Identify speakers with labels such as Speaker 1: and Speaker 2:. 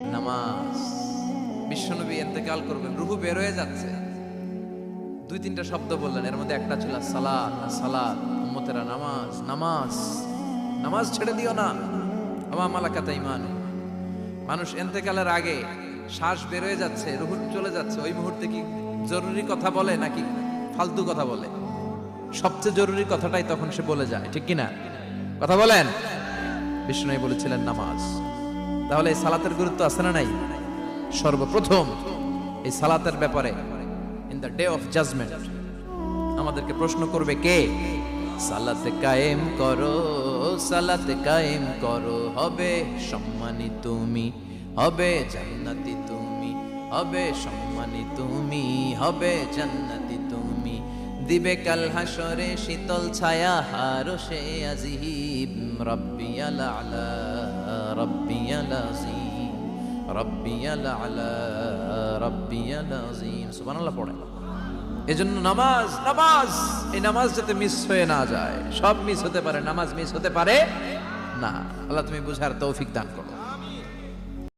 Speaker 1: নামাজ। বিশ্বনবী ইন্তেকাল করবেন, রূহ বের হয়ে যাচ্ছে, দুই তিনটা শব্দ বললেন, এর মধ্যে একটা ছিল সালাত। সালাত উম্মতেরা নামাজ, নামাজ, নামাজ ছেড়ে দিও না। আমা মালাকাত ঈমানুকুম। মানুষ ইন্তেকালের আগে শ্বাস বের হয়ে যাচ্ছে, রূহ চলে যাচ্ছে, ওই মুহূর্তে কি জরুরি কথা বলে নাকি ফালতু কথা বলে? সবচেয়ে জরুরি কথাটাই তখন সে বলে যায়, ঠিক কিনা? কথা বলেন। বিষ্ণু বলেছিলেন নামাজ। তাহলে এই সালাতের গুরুত্ব আছে না নাই? সর্বপ্রথম এই সালাতের ব্যাপারে in the day of judgement আমাদেরকে প্রশ্ন করবে কে? সালাতে কায়েম করো, সালাতে কায়েম করো, হবে সম্মানী তুমি, হবে জান্নাতি তুমি, হবে সম্মানী তুমি, হবে জান্নাতি তুমি, দিবে কাল হাসরে শীতল ছায়া হারশে আজিম, রব্বিয়াল আলা রব্বিয়াল আযীম, রব্বিয়াল আলা রব্বিয়াল আযীম। সুবহানাল্লাহ পড়ে। এজন্য নামাজ, নামাজ, এই নামাজ যাতে মিস হয়ে না যায়। সব মিস হতে পারে, নামাজ মিস হতে পারে না। আল্লাহ তুমি বুঝার তৌফিক দান করো।